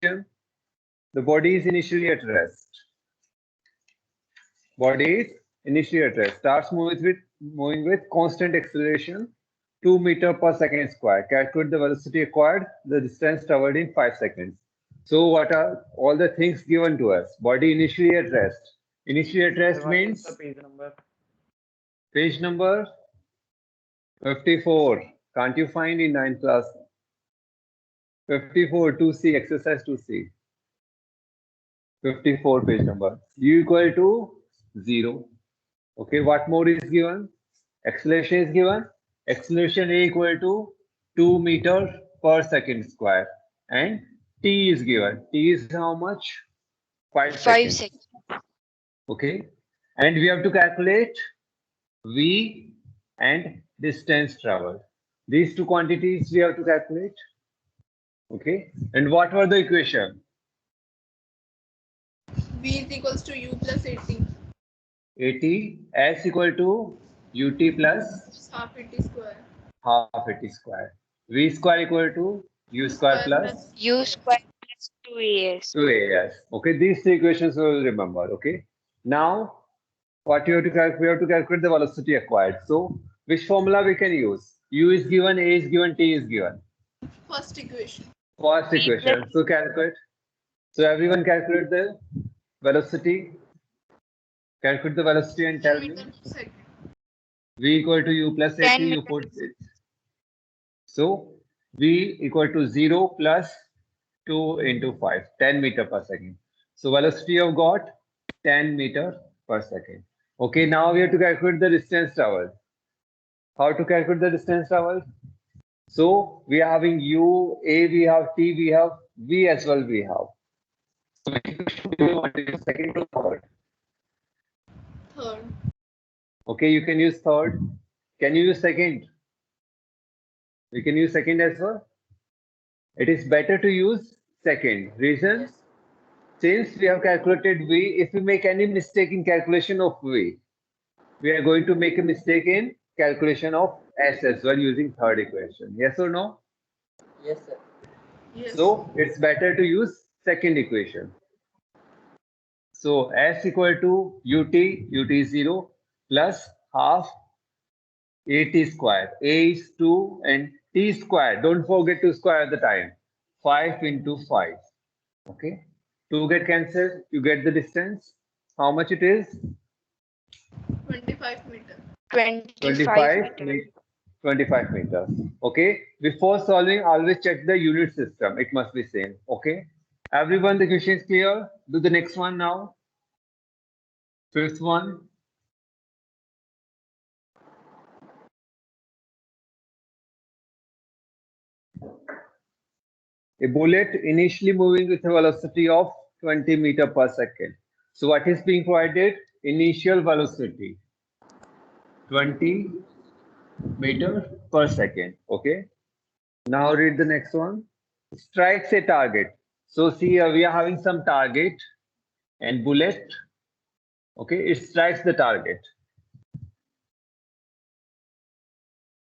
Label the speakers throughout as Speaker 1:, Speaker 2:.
Speaker 1: The body is initially at rest. Body is initially at rest. Starts moving with constant acceleration, 2 meter per second square. Calculate the velocity acquired, the distance traveled in 5 seconds. So what are all the things given to us? Body initially at rest. Initially at rest means page number 54. Can't you find in 9th class? 54 2C, exercise 2C. 54 page number. U equal to 0. Okay, what more is given? Acceleration is given. Acceleration A equal to 2 meter per second square. And T is given. T is how much? 5
Speaker 2: 5
Speaker 1: seconds.
Speaker 2: seconds.
Speaker 1: Okay. And we have to calculate V and distance traveled. These two quantities we have to calculate. Okay. And what were the equation?
Speaker 3: V is equals to U plus 80.
Speaker 1: 80 S equal to UT plus
Speaker 3: Half 80 square.
Speaker 1: half 80 square. V square equal to U square plus
Speaker 2: U square plus 2AS.
Speaker 1: 2AS. Okay, these three equations we will remember. Okay. Now, what you have to calculate? We have to calculate the velocity acquired. So, which formula we can use? U is given, A is given, T is given.
Speaker 3: First equation.
Speaker 1: First equation. So calculate. So everyone calculate the velocity. Calculate the velocity and tell me. V equal to U plus 80. You put it. So V equal to 0 plus 2 into 5. 10 meter per second. So velocity of got 10 meter per second. Okay, now we have to calculate the distance traveled. How to calculate the distance traveled? So we are having U, A, we have T, we have V as well, we have. So which equation do you want to use, second or third?
Speaker 3: Third.
Speaker 1: Okay, you can use third. Can you use second? We can use second as well. It is better to use second. Reason? Since we have calculated V, if we make any mistake in calculation of V, we are going to make a mistake in calculation of S as well using third equation. Yes or no?
Speaker 4: Yes, sir.
Speaker 3: Yes.
Speaker 1: So it's better to use second equation. So S equal to UT is 0 plus half AT square. A is 2 and T square. Don't forget to square the time. 5 into 5. Okay. 2 get cancelled. You get the distance. How much it is?
Speaker 3: 25 meter.
Speaker 2: 25 meters.
Speaker 1: 25 meters. Okay. Before solving, always check the unit system. It must be same. Okay. Everyone, the question is clear. Do the next one now. Fifth one. A bullet initially moving with a velocity of 20 meter per second. So what is being provided? Initial velocity 20 meter per second. Okay. Now read the next one. Strikes a target. So see here we are having some target and bullet. Okay, it strikes the target.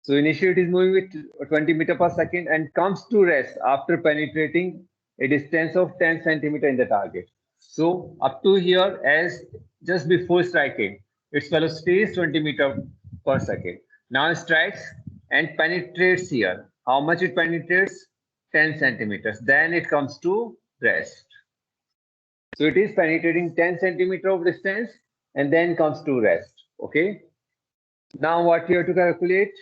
Speaker 1: So initially it is moving with 20 meter per second and comes to rest after penetrating a distance of 10 centimeter in the target. So up to here, as just before striking, its velocity is 20 meter per second. Now it strikes and penetrates here. How much it penetrates? 10 centimeters. Then it comes to rest. So it is penetrating 10 centimeter of distance and then comes to rest. Okay. Now what you have to calculate?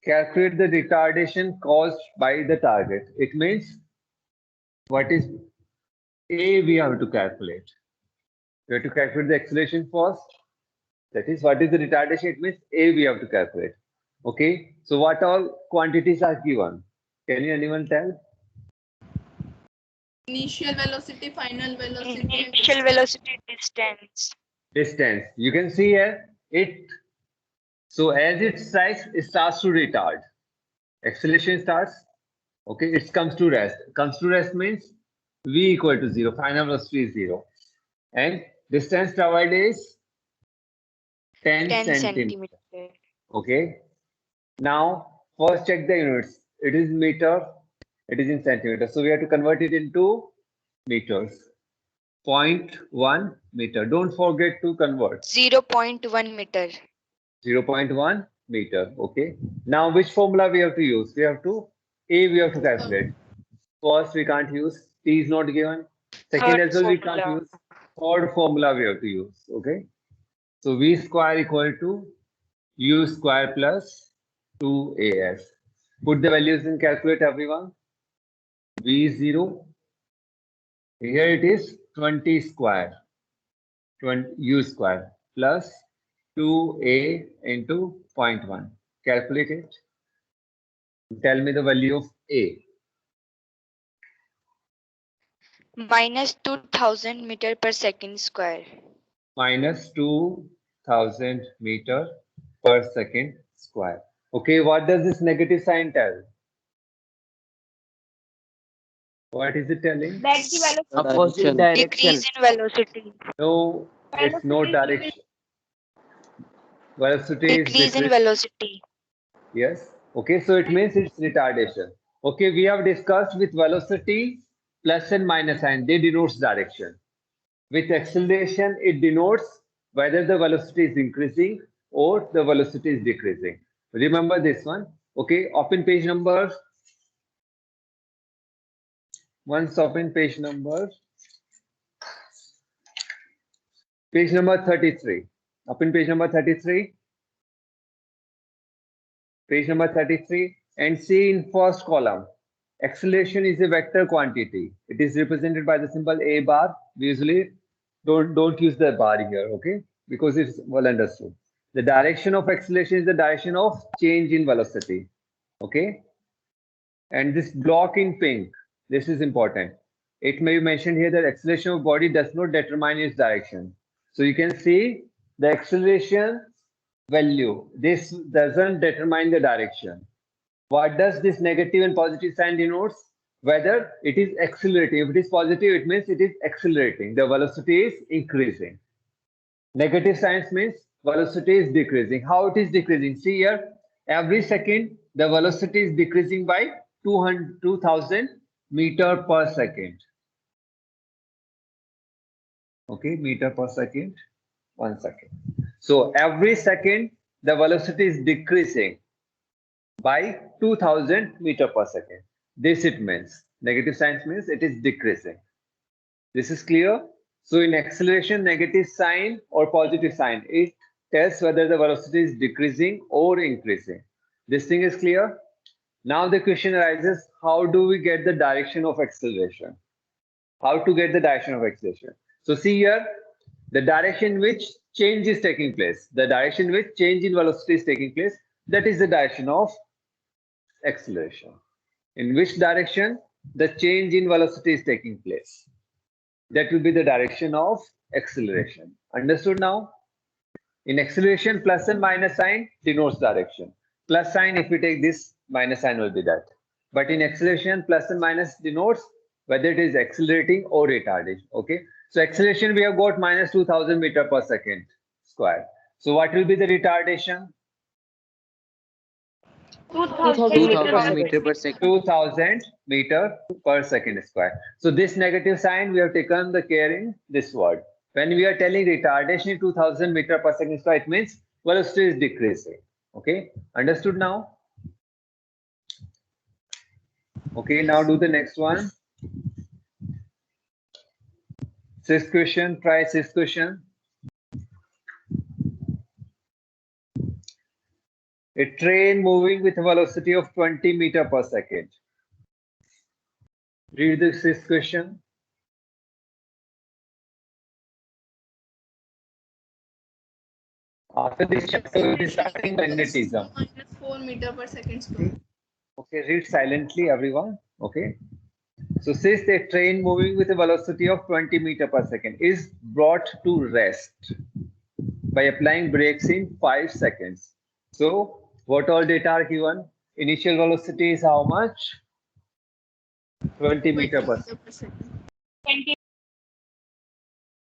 Speaker 1: Calculate the retardation caused by the target. It means what is A we have to calculate. We have to calculate the acceleration first. That is what is the retardation. It means A we have to calculate. Okay. So what all quantities are given? Can you anyone tell?
Speaker 3: Initial velocity, final velocity.
Speaker 2: Initial velocity, distance.
Speaker 1: Distance. You can see here it. So as it strikes, it starts to retard. Acceleration starts. Okay, it comes to rest. Comes to rest means V equal to 0. Final velocity is 0. And distance traveled is 10 centimeters. Okay. Now, first check the units. It is meter. It is in centimeters. So we have to convert it into meters. 0.1 meter. Don't forget to convert.
Speaker 2: 0.1 meter.
Speaker 1: 0.1 meter. Okay. Now which formula we have to use? We have to calculate. First we can't use. T is not given. Second
Speaker 2: Third
Speaker 1: as well we can't
Speaker 2: formula.
Speaker 1: use. Third formula we have to use. Okay. So V square equal to U square plus 2AS. Put the values in calculator, everyone. V0. Here it is 20 square. 20 U square plus 2A into 0.1. Calculate it. Tell me the value of A.
Speaker 2: Minus 2000 meter per second square.
Speaker 1: Minus 2000 meter per second square. Okay, what does this negative sign tell? What is it telling?
Speaker 4: Opposite direction.
Speaker 2: Decrease in velocity.
Speaker 1: No, it's no direction. Velocity is
Speaker 2: Decrease in
Speaker 1: decreasing.
Speaker 2: velocity.
Speaker 1: Yes. Okay, so it means it's retardation. Okay, we have discussed with velocity plus and minus sign, they denotes direction. With acceleration, it denotes whether the velocity is increasing or the velocity is decreasing. Remember this one. Okay, open page number. Once open page number 33. Open page number 33. Page number 33 and see in first column. Acceleration is a vector quantity. It is represented by the symbol A bar. We usually don't use the bar here, okay? Because it's well understood. The direction of acceleration is the direction of change in velocity, okay? And this block in pink, this is important. It may be mentioned here that acceleration of body does not determine its direction. So you can see the acceleration value. This doesn't determine the direction. What does this negative and positive sign denotes? Whether it is accelerating. If it is positive, it means it is accelerating. The velocity is increasing. Negative signs means velocity is decreasing. How it is decreasing? See here, every second the velocity is decreasing by 2000 meter per second. Okay, meter per second. 1 second. So every second the velocity is decreasing by 2000 meter per second. This it means. Negative signs means it is decreasing. This is clear. So in acceleration, negative sign or positive sign, it tells whether the velocity is decreasing or increasing. This thing is clear. Now the question arises, how do we get the direction of acceleration? How to get the direction of acceleration? So see here, the direction which change is taking place, the direction which change in velocity is taking place, that is the direction of acceleration. In which direction the change in velocity is taking place? That will be the direction of acceleration. Understood now? In acceleration, plus and minus sign denotes direction. Plus sign, if we take this, minus sign will be that. But in acceleration, plus and minus denotes whether it is accelerating or retarding. Okay. So acceleration, we have got minus 2000 meter per second square. So what will be the retardation?
Speaker 4: 2000 meter per second.
Speaker 1: 2000 meter per second square. So this negative sign, we have taken the care in this word. When we are telling retardation in 2000 meter per second square, it means velocity is decreasing. Okay, understood now? Okay, now do the next one. Sixth question, try sixth question. A train moving with a velocity of 20 meter per second. Read the sixth question. After this chapter, we'll be starting magnetism.
Speaker 3: Minus 4 meter per second square.
Speaker 1: Okay, read silently, everyone. Okay. So says a train moving with a velocity of 20 meter per second is brought to rest by applying brakes in 5 seconds. So what all data are given? Initial velocity is how much? 20 meter per second.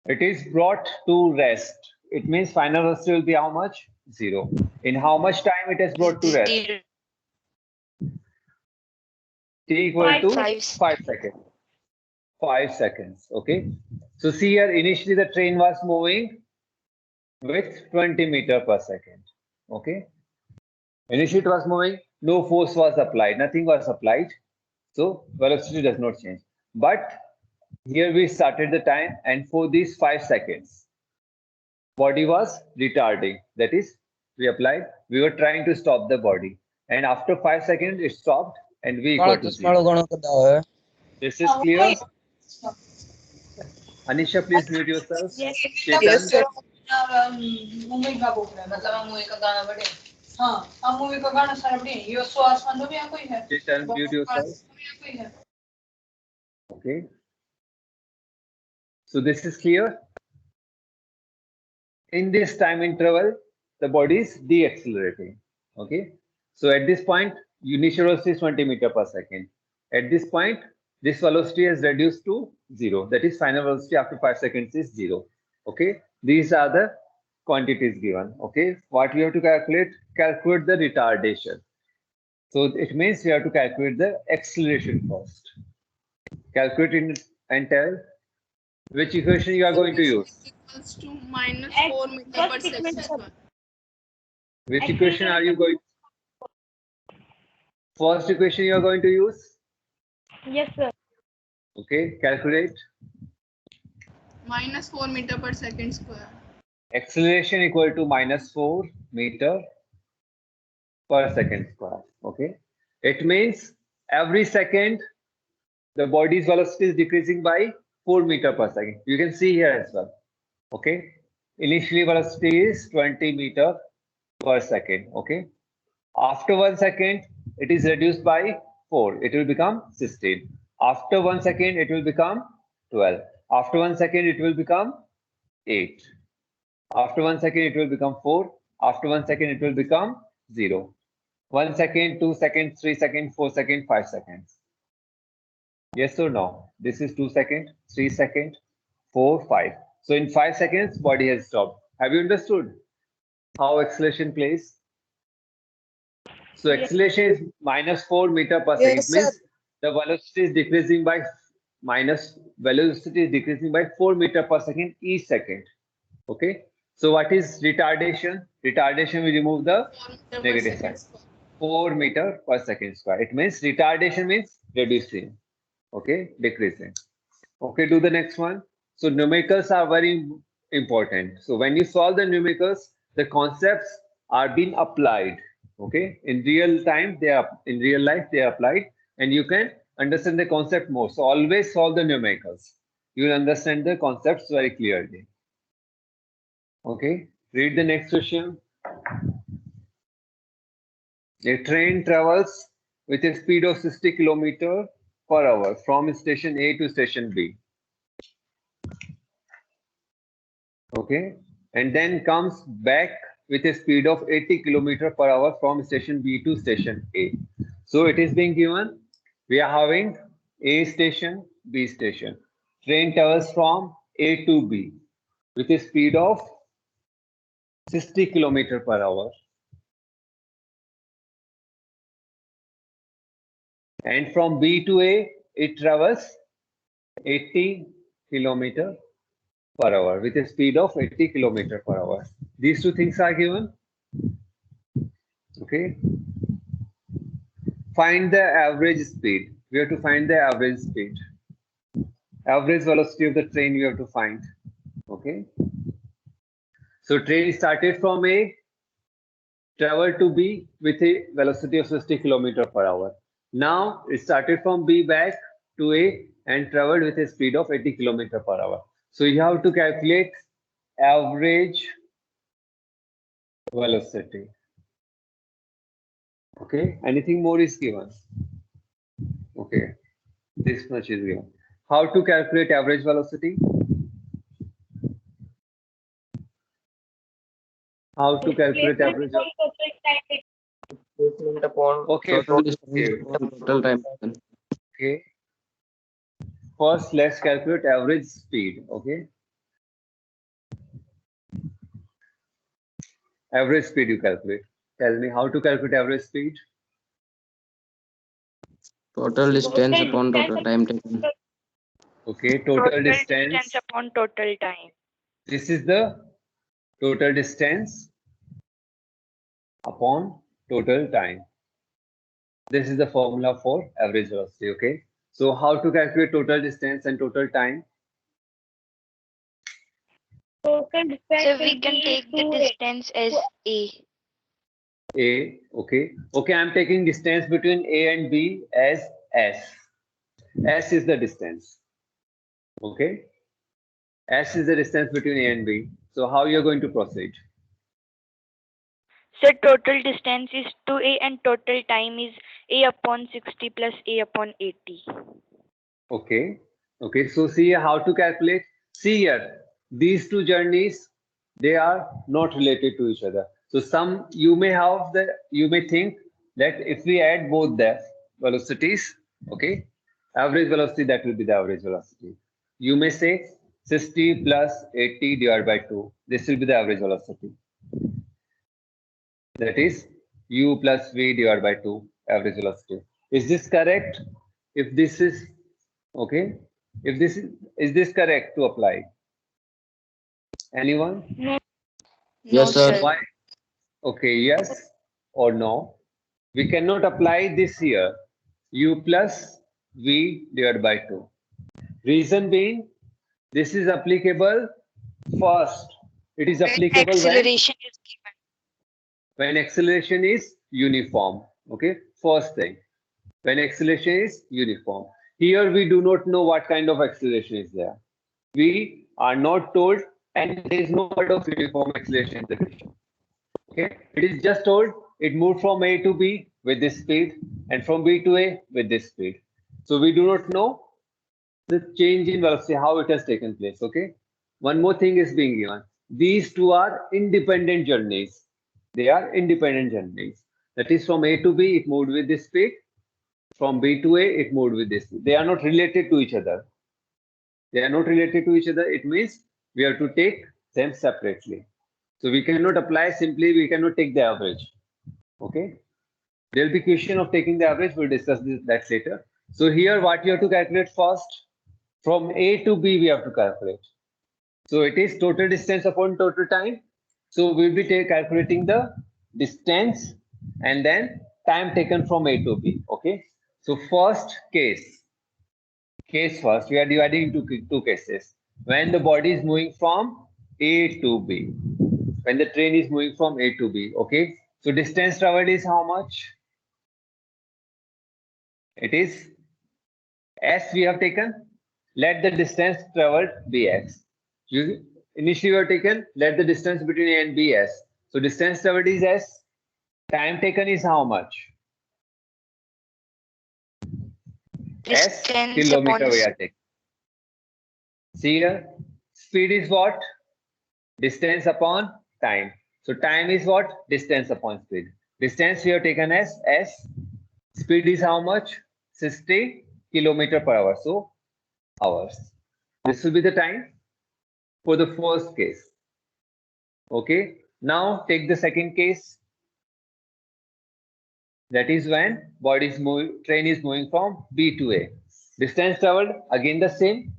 Speaker 1: It is brought to rest. It means final velocity will be how much? 0. In how much time it is brought to rest?
Speaker 2: 0.
Speaker 1: T equal to
Speaker 2: 5
Speaker 1: 5 seconds. 5 seconds. Okay. So see here, initially the train was moving with 20 meter per second. Okay. Initially it was moving, no force was applied, nothing was applied. So velocity does not change. But here we started the time, and for these 5 seconds, body was retarding. That is, we were trying to stop the body. And after 5 seconds, it stopped and we equal to 0. This is clear? Anisha, please mute yourself.
Speaker 2: Yes.
Speaker 1: Chetan,
Speaker 5: sir movie का बोल रहा है मतलब movie का गाना बढ़े हाँ हम मूवी का गाना सारा बढ़े ये सो आसमान में या कोई है
Speaker 1: Chetan, mute yourself.
Speaker 5: कोई है
Speaker 1: Okay. So this is clear. In this time interval, the body is deaccelerating. Okay. So at this point, initial velocity is 20 meter per second. At this point, this velocity is reduced to 0. That is, final velocity after 5 seconds is 0. Okay. These are the quantities given. Okay. What we have to calculate? Calculate the retardation. So it means we have to calculate the acceleration first. Calculate it and tell which equation you are going to use.
Speaker 3: Equals to minus 4 meter per second square.
Speaker 1: Which equation are you going? First equation you are going to use?
Speaker 6: Yes, sir.
Speaker 1: Okay, calculate.
Speaker 3: Minus 4 meter per second square.
Speaker 1: Acceleration equal to minus 4 meter per second square. Okay, it means every second the body's velocity is decreasing by 4 meter per second. You can see here as well. Okay, initially velocity is 20 meter per second. Okay, after 1 second it is reduced by 4. It will become 16. After 1 second it will become 12. After 1 second it will become 8. After 1 second it will become 4. After 1 second it will become 0. 1 second, 2 seconds, 3 seconds, 4 seconds, 5 seconds. Yes or no? This is 2 seconds, 3 seconds, 4, 5. So in 5 seconds, body has stopped. Have you understood how acceleration plays? So acceleration is minus 4 meter per second.
Speaker 5: Yes,
Speaker 1: Means the velocity is decreasing by 4 meter per second each second. Okay. So what is retardation? Retardation, we remove the
Speaker 3: 4 meter per
Speaker 1: negative
Speaker 3: second
Speaker 1: sign.
Speaker 3: square.
Speaker 1: 4 meter per second square. It means retardation means reducing. Okay, decreasing. Okay, do the next one. So numericals are very important. So when you solve the numericals, the concepts are being applied. Okay, in real time, in real life they are applied, and you can understand the concept more. So always solve the numericals. You will understand the concepts very clearly. Okay, read the next question. A train travels with a speed of 60 km per hour from station A to station B. Okay, and then comes back with a speed of 80 km per hour from station B to station A. So it is being given, we are having A station, B station. Train travels from A to B with a speed of 60 km per hour. And from B to A, it travels 80 km per hour with a speed of 80 km per hour. These two things are given. Okay. Find the average speed. We have to find the average speed. Average velocity of the train we have to find. Okay. So train started from A, traveled to B with a velocity of 60 km per hour. Now it started from B back to A and traveled with a speed of 80 km per hour. So you have to calculate average velocity. Okay, anything more is given. Okay, this much is given. How to calculate average velocity? How to calculate average velocity?
Speaker 4: Displacement upon
Speaker 1: Okay,
Speaker 4: total distance upon total time taken.
Speaker 1: okay. First, let's calculate average speed. Okay. Average speed you calculate. Tell me how to calculate average speed.
Speaker 4: Total distance upon total time taken.
Speaker 1: Okay, total distance.
Speaker 2: upon total time.
Speaker 1: This is the total distance upon total time. This is the formula for average velocity. Okay. So how to calculate total distance and total time?
Speaker 2: So we can take the distance as A.
Speaker 1: A. Okay. Okay. I'm taking distance between A and B as S. S is the distance. Okay. S is the distance between A and B. So how you're going to proceed?
Speaker 2: So total distance is 2A and total time is A upon 60 plus A upon 80.
Speaker 1: Okay. Okay. So see how to calculate. See here, these two journeys, they are not related to each other. So you may think that if we add both the velocities, okay, average velocity, that will be the average velocity. You may say 60 plus 80 divided by 2. This will be the average velocity. That is u plus v divided by 2, average velocity. Is this correct? If this is okay, if this is this correct to apply? Anyone?
Speaker 2: No,
Speaker 4: Yes, sir.
Speaker 1: Why? Okay, yes or no? We cannot apply this here. U plus v divided by 2. Reason being, this is applicable first. It is applicable
Speaker 2: acceleration is given.
Speaker 1: when acceleration is uniform. Okay, first thing, when acceleration is uniform. Here we do not know what kind of acceleration is there. We are not told, and there is no word of uniform acceleration in the question. Okay, it is just told it moved from A to B with this speed and from B to A with this speed. So we do not know the change in velocity, how it has taken place. Okay, one more thing is being given. These two are independent journeys. They are independent journeys. That is, from A to B, it moved with this speed. From B to A, it moved with this. They are not related to each other. They are not related to each other. It means we have to take them separately. So we cannot apply simply, we cannot take the average. Okay. There will be question of taking the average. We'll discuss that later. So here what you have to calculate first, from A to B we have to calculate. So it is total distance upon total time. So we'll be calculating the distance and then time taken from A to B. Okay. So first case first, we are dividing into two cases. When the body is moving from A to B, when the train is moving from A to B, okay. So distance traveled is how much? It is S we have taken. Let the distance traveled be x. Initially we have taken, let the distance between A and B s. So distance traveled is s. Time taken is how much? S
Speaker 2: Distance
Speaker 1: kilometer
Speaker 2: upon
Speaker 1: we are taking. See here, speed is what? Distance upon time. So time is what? Distance upon speed. Distance we have taken as s. Speed is how much? 60 kilometer per hour. So hours. This will be the time for the first case. Okay. Now take the second case. That is when train is moving from B to A. Distance traveled, again the same.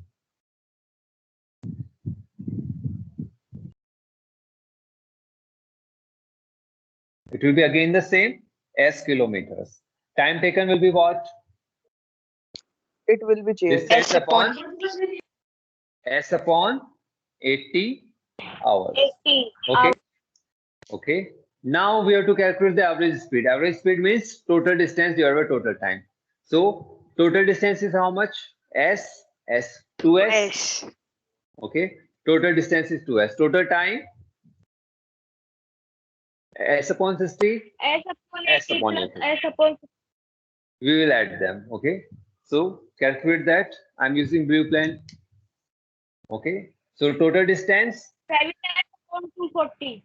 Speaker 1: It will be again the same, s kilometers. Time taken will be what?
Speaker 6: It will be changed.
Speaker 1: Distance s upon 80 hours.
Speaker 2: 80
Speaker 1: Okay. Okay. Now we have to calculate the average speed. Average speed means total distance divided by total time. So total distance is how much? S 2s.
Speaker 2: S.
Speaker 1: Okay. Total distance is 2s. Total time s upon 60.
Speaker 2: S upon
Speaker 1: S
Speaker 2: 80
Speaker 1: upon
Speaker 2: plus
Speaker 1: 80.
Speaker 2: S upon
Speaker 1: We will add them. Okay. So calculate that. I'm using blue plan. Okay. So total distance,
Speaker 2: 7 upon 240.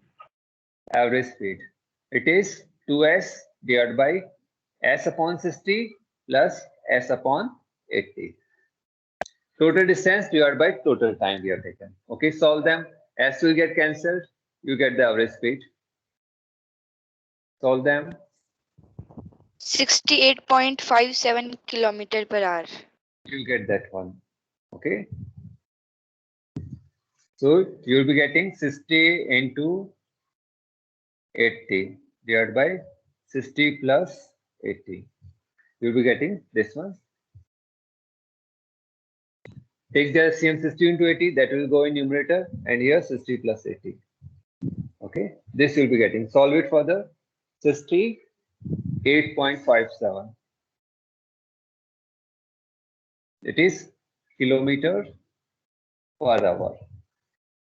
Speaker 1: average speed. It is 2s divided by s upon 60 plus s upon 80. Total distance divided by total time we have taken. Okay, solve them. S will get cancelled. You get the average speed. Solve them.
Speaker 2: 68.57 kilometer per hour.
Speaker 1: You'll get that one. Okay. So you'll be getting 60 into 80 divided by 60 plus 80. You'll be getting this one. Take the LCM 60 into 80, that will go in numerator, and here 60 plus 80. Okay, this you'll be getting. Solve it further. 68.57. It is kilometer per hour.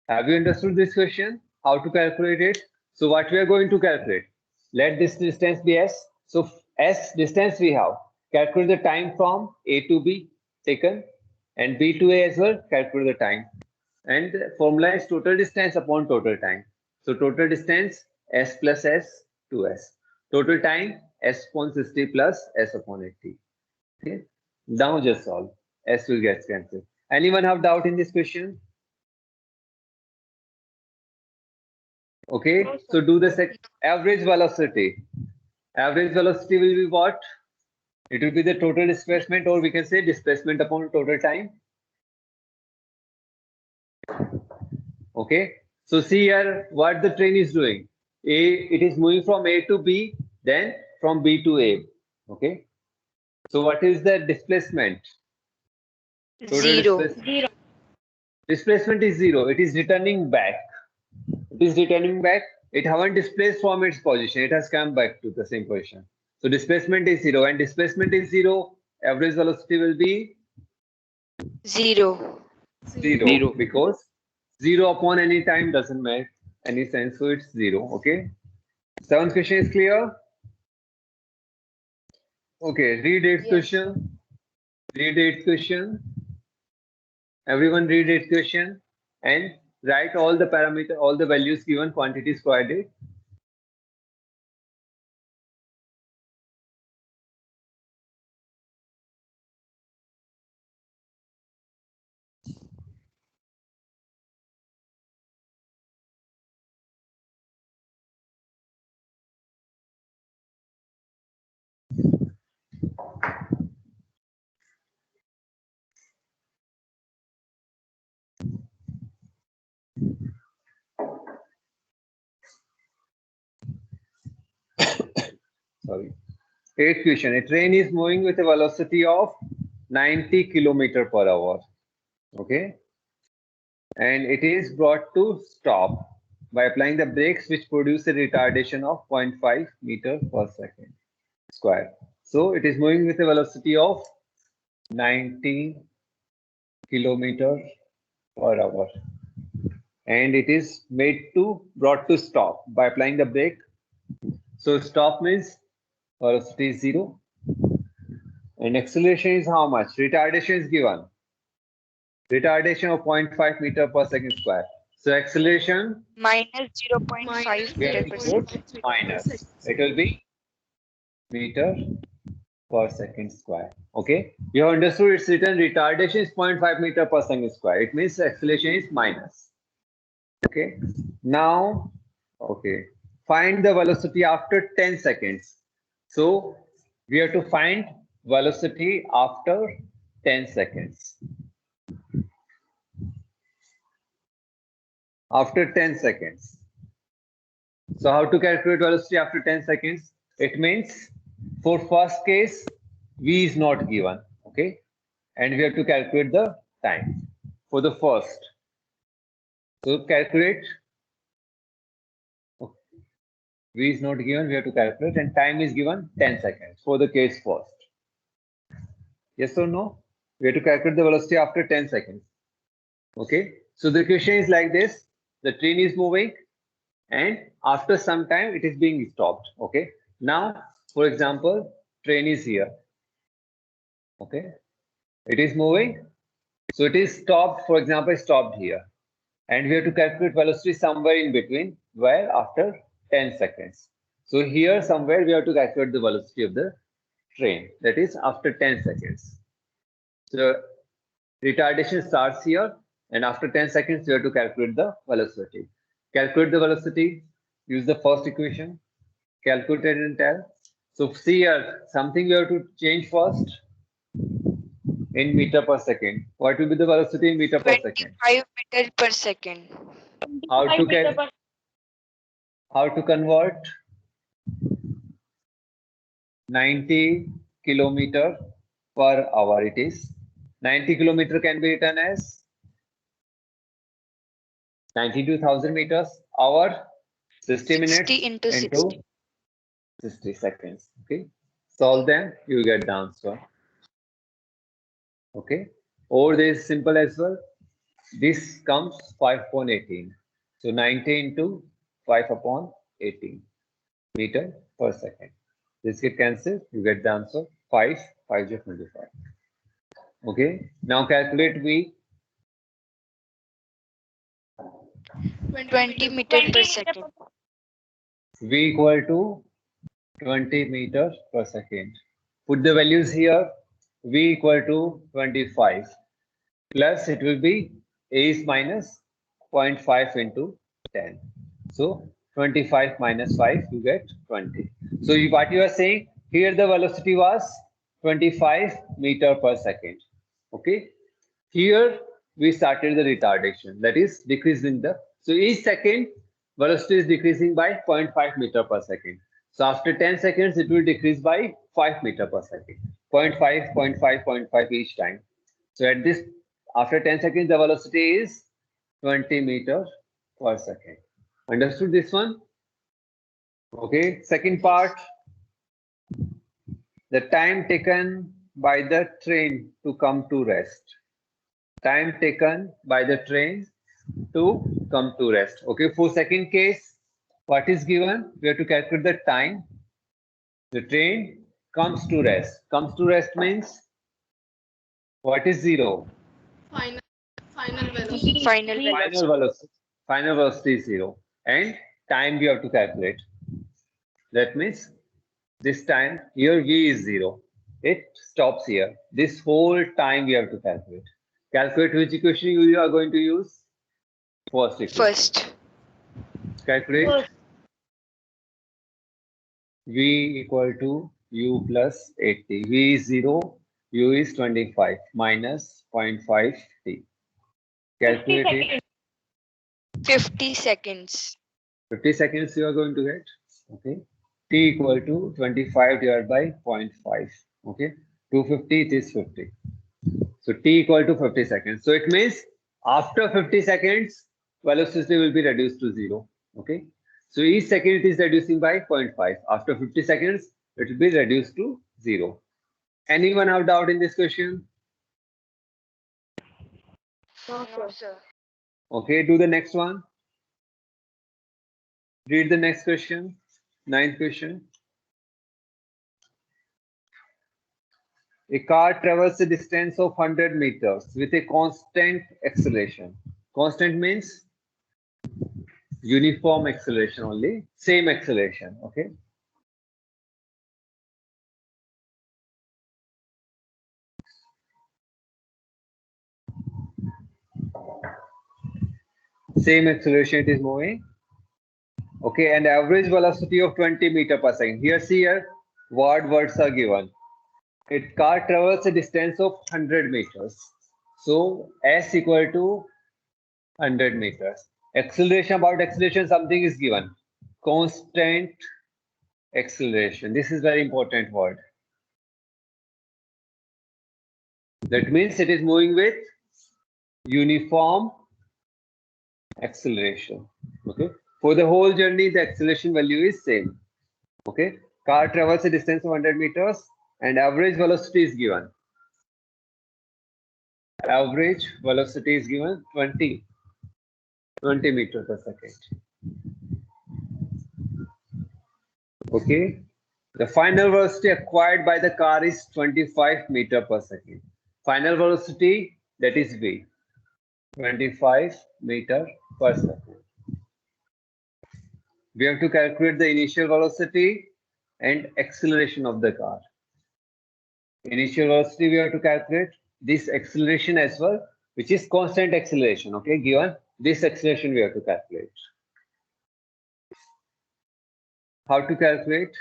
Speaker 1: Have you understood this question? How to calculate it? So what we are going to calculate? Let this distance be S. So S distance we have. Calculate the time from A to B taken, and B to A as well. Calculate the time. And the formula is total distance upon total time. So total distance S plus S to S. Total time S upon 60 plus S upon 80. Okay. Now just solve. S will get cancelled. Anyone have doubt in this question? Okay, so do the average velocity. Average velocity will be what? It will be the total displacement, or we can say displacement upon total time. Okay, so see here what the train is doing. It is moving from A to B, then from B to A. Okay, so what is the displacement? Total
Speaker 2: Zero.
Speaker 1: Displacement is zero. It is returning back. It is returning back. It haven't displaced from its position. It has come back to the same position. So displacement is zero, and displacement is zero. Average velocity will be
Speaker 2: Zero.
Speaker 1: zero. Because zero upon any time doesn't make any sense. So it's zero. Okay. Seventh question is clear. Okay. Read eighth question. Read eighth question. Everyone read eighth question and write all the parameter, all the values given, quantities provided. Sorry. Eighth question. A train is moving with a velocity of 90 kilometer per hour. Okay. And it is brought to stop by applying the brakes, which produce a retardation of 0.5 meter per second square. So it is moving with a velocity of 90 kilometer per hour. And it is brought to stop by applying the brake. So stop means velocity is zero. And acceleration is how much? Retardation is given. Retardation of 0.5 meter per second square. So acceleration
Speaker 2: Minus 0.5 meter per second.
Speaker 1: minus. It will be meter per second square. Okay. You have understood it's written retardation is 0.5 meter per second square. It means acceleration is minus. Okay. Now, okay. Find the velocity after 10 seconds. So we have to find velocity after 10 seconds. After 10 seconds. So how to calculate velocity after 10 seconds? It means for first case, V is not given. Okay. And we have to calculate the time for the first. So calculate. Okay. V is not given, we have to calculate, and time is given 10 seconds for the case first. Yes or no? We have to calculate the velocity after 10 seconds. Okay. So the question is like this. The train is moving and after some time it is being stopped. Okay. Now, for example, train is here. Okay. It is moving. So it is stopped, for example, stopped here. And we have to calculate velocity somewhere in between, where after 10 seconds. So here somewhere we have to calculate the velocity of the train. That is after 10 seconds. So retardation starts here. And after 10 seconds, you have to calculate the velocity. Calculate the velocity, use the first equation, calculate it and tell. So see here, something we have to change first in meter per second. What will be the velocity in meter per second?
Speaker 2: 25 meter per second.
Speaker 1: How
Speaker 2: 25
Speaker 1: to
Speaker 2: meter
Speaker 1: get?
Speaker 2: per
Speaker 1: How to convert 90 kilometer per hour? It is 90 kilometer can be written as 92,000 meters hour, 60 minutes
Speaker 2: 60 into 60.
Speaker 1: 60 seconds. Okay, solve them, you get the answer. Okay, or this is simple as well. This comes 5.18. So 90 into 5 upon 18 meter per second. This get cancelled, you get the answer 5, 5 is 25. Okay, now calculate V.
Speaker 2: 20 meter per second.
Speaker 1: V equal to 20 meters per second. Put the values here. V equal to 25 plus it will be A is minus 0.5 into 10. So 25 minus 5 you get 20. So what you are saying here, the velocity was 25 meter per second. Okay. Here we started the retardation, that is decreasing the, so each second velocity is decreasing by 0.5 meter per second. So after 10 seconds it will decrease by 5 meter per second, 0.5, 0.5, 0.5 each time. So at this, after 10 seconds the velocity is 20 meters per second. Understood this one? Okay, second part, the time taken by the train to come to rest. Time taken by the train to come to rest. Okay, for second case, what is given? We have to calculate the time. The train comes to rest. Comes to rest means what is zero?
Speaker 3: Final velocity.
Speaker 2: Final
Speaker 1: Final velocity. Final velocity is zero. And time we have to calculate. That means this time here V is zero. It stops here. This whole time we have to calculate. Calculate which equation you are going to use? First equation.
Speaker 2: First.
Speaker 1: Calculate V equal to U plus 80. V is 0, U is 25 minus 0.5 T. Calculate it.
Speaker 2: 50 seconds.
Speaker 1: 50 seconds you are going to get. Okay. T equal to 25 divided by 0.5. Okay. 250 it is 50. So T equal to 50 seconds. So it means after 50 seconds, velocity will be reduced to 0. Okay. So each second it is reducing by 0.5. After 50 seconds, it will be reduced to 0. Anyone have doubt in this question?
Speaker 2: No, sir.
Speaker 1: Okay, do the next one. Read the next question. 9th question. A car travels a distance of 100 meters with a constant acceleration. Constant means uniform acceleration only, same acceleration. Okay. Same acceleration it is moving. Okay, and average velocity of 20 meter per second. Here, see here, what words are given. A car travels a distance of 100 meters. So S equal to 100 meters. Acceleration, about acceleration, something is given. Constant acceleration. This is very important word. That means it is moving with uniform acceleration. Okay. For the whole journey, the acceleration value is same. Okay. Car travels a distance of 100 meters and average velocity is given. Average velocity is given 20 meters per second. Okay. The final velocity acquired by the car is 25 meters per second. Final velocity, that is V, 25 meters per second. We have to calculate the initial velocity and acceleration of the car. Initial velocity we have to calculate, this acceleration as well, which is constant acceleration. Okay, given this acceleration we have to calculate. How to calculate?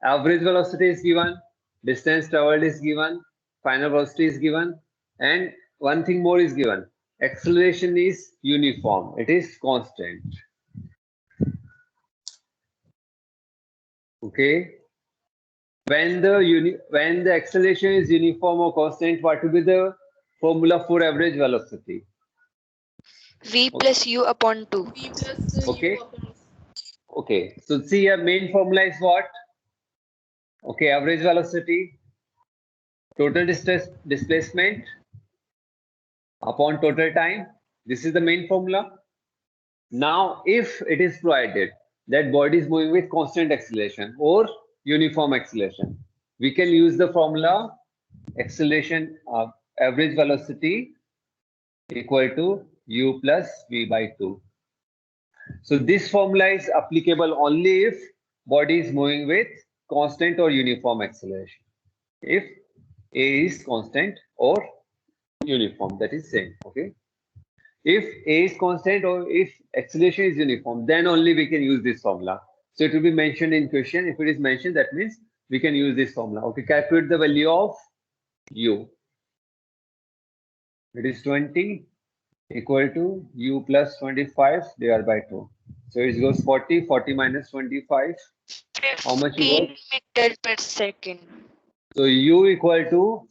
Speaker 1: Average velocity is given, distance traveled is given, final velocity is given, and one thing more is given. Acceleration is uniform. It is constant. Okay. When the acceleration is uniform or constant, what will be the formula for average velocity?
Speaker 2: V plus U upon 2.
Speaker 3: V plus
Speaker 1: Okay.
Speaker 3: U upon.
Speaker 1: Okay. So see, your main formula is what? Okay, average velocity, total displacement upon total time. This is the main formula. Now, if it is provided that body is moving with constant acceleration or uniform acceleration, we can use the formula acceleration of average velocity equal to u plus v by 2. So this formula is applicable only if body is moving with constant or uniform acceleration. If a is constant or uniform, that is same. Okay. If a is constant or if acceleration is uniform, then only we can use this formula. So it will be mentioned in question. If it is mentioned, that means we can use this formula. Okay, calculate the value of u. It is 20 equal to u plus 25 divided by 2. So it goes 40, 40 minus 25. How much you
Speaker 2: 15
Speaker 1: got?
Speaker 2: meter per second.
Speaker 1: So u equal to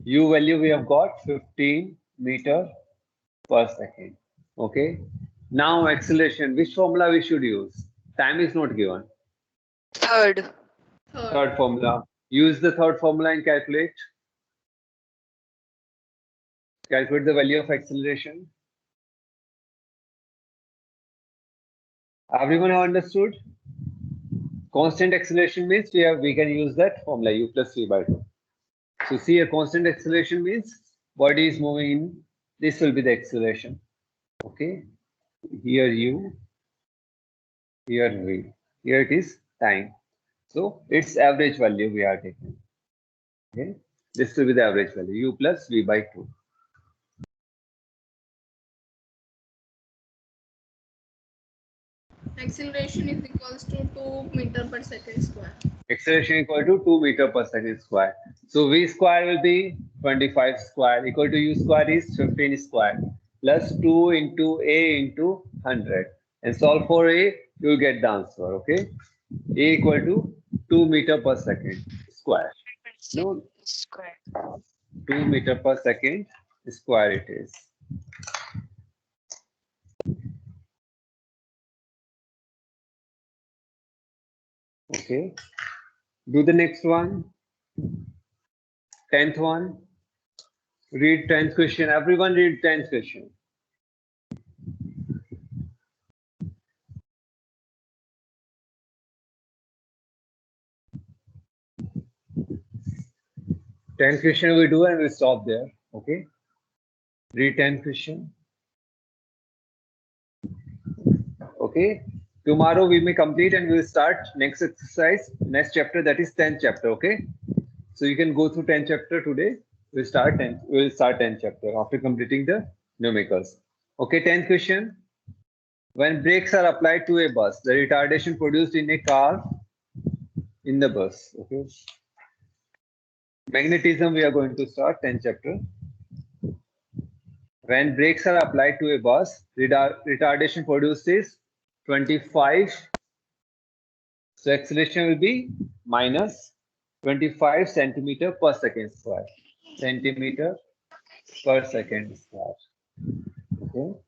Speaker 1: u value we have got 15 meter per second. Okay. Now acceleration, which formula we should use? Time is not given.
Speaker 2: Third.
Speaker 1: Third formula. Use the third formula and calculate. Calculate the value of acceleration. Everyone have understood? Constant acceleration means we can use that formula u plus v by 2. So see, a constant acceleration means body is moving in. This will be the acceleration. Okay. Here u, here v. Here it is time. So its average value we are taking. Okay. This will be the average value u plus v by 2.
Speaker 3: Acceleration is equals to 2 meter per second square.
Speaker 1: Acceleration equal to 2 meter per second square. So v square will be 25 square equal to u square is 15 square plus 2 into a into 100 and solve for a, you will get the answer. Okay, a equal to 2 meter per second square. No,
Speaker 2: Square.
Speaker 1: 2 meter per second square it is. Okay, do the next one. 10th one. Read 10th question. Everyone read 10th question. Tenth question we do and we stop there. Okay. Read 10th question. Okay. Tomorrow we may complete and we will start next exercise, next chapter, that is 10th chapter. Okay. So you can go through 10th chapter today. We'll start 10th chapter after completing the numericals. Okay, 10th question. When brakes are applied to a bus, the retardation produced in a car in the bus. Okay. Magnetism we are going to start 10th chapter. When brakes are applied to a bus, retardation produces 25. So acceleration will be minus 25 centimeter per second square. Centimeter per second square. Okay.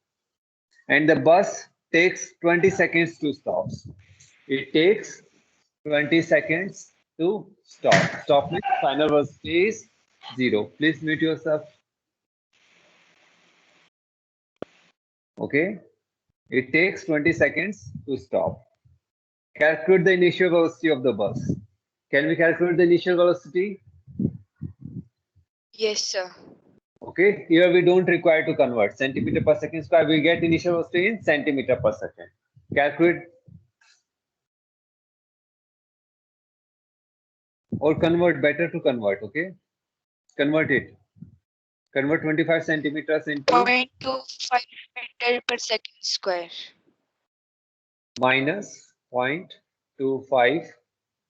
Speaker 1: And the bus takes 20 seconds to stop. It takes 20 seconds to stop. Stop means final velocity is 0. Please mute yourself. Okay. It takes 20 seconds to stop. Calculate the initial velocity of the bus. Can we calculate the initial velocity?
Speaker 2: Yes, sir.
Speaker 1: Okay. Here we don't require to convert. Centimeter per second square. We get initial velocity in centimeter per second. Calculate or convert. Better to convert. Okay. Convert it. Convert 25 centimeters into
Speaker 2: 0.25 meter per second square.
Speaker 1: minus 0.25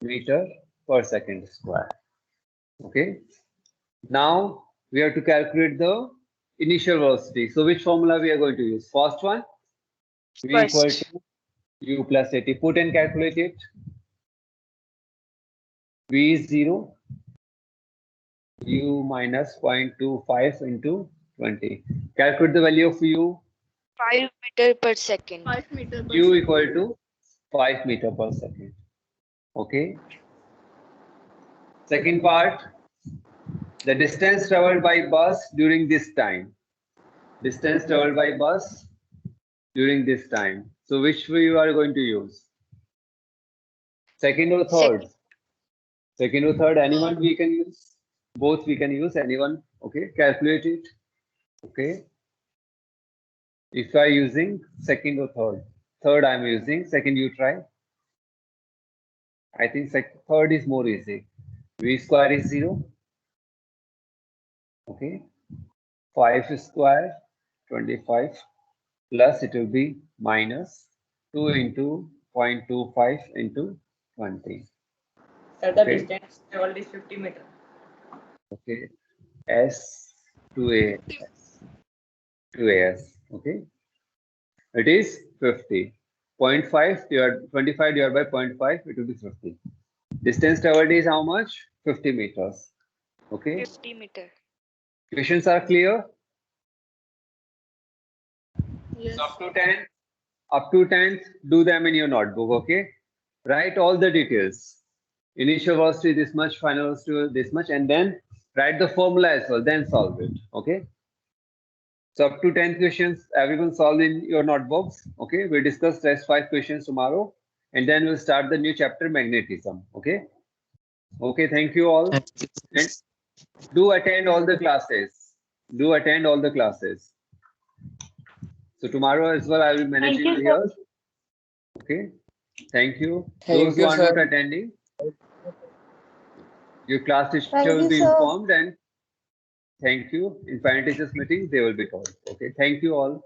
Speaker 1: meter per second square. Okay. Now we have to calculate the initial velocity. So which formula we are going to use? First one, v equal
Speaker 2: First.
Speaker 1: to u plus 80. Put and calculate it. V is 0, u minus 0.25 into 20. Calculate the value of u.
Speaker 2: 5 meter per second.
Speaker 3: 5 meter per
Speaker 1: U
Speaker 3: second.
Speaker 1: equal to 5 meter per second. Okay. Second part, the distance traveled by bus during this time. Distance traveled by bus during this time. So which way you are going to use? Second or third? Second or third, anyone we can use? Both we can use, anyone. Okay, calculate it. Okay. If you are using second or third, third I'm using, second you try. I think third is more easy. V square is 0. Okay. 5 square, 25, plus it will be minus 2 into 0.25 into 20.
Speaker 5: Sir, the
Speaker 1: Okay.
Speaker 5: distance traveled is 50 meter.
Speaker 1: Okay. S to A. To AS. Okay. It is 50. 0.5 divided 25 divided by 0.5, it will be 50. Distance traveled is how much? 50 meters. Okay.
Speaker 2: 50 meter.
Speaker 1: Questions are clear?
Speaker 3: Yes.
Speaker 1: So up to 10, do them in your notebook, okay? Write all the details. Initial velocity this much, final velocity this much, and then write the formula as well, then solve it, okay? So up to 10 questions, everyone solve in your notebooks, okay? We'll discuss rest 5 questions tomorrow, and then we'll start the new chapter, magnetism, okay? Okay, thank you all. And do attend all the classes. Do attend all the classes. So tomorrow as well, I will manage you here. Okay. Thank you. Those who are not attending, your class teacher will be informed, and thank you. In parent teachers meeting, they will be told. Okay. Thank you all.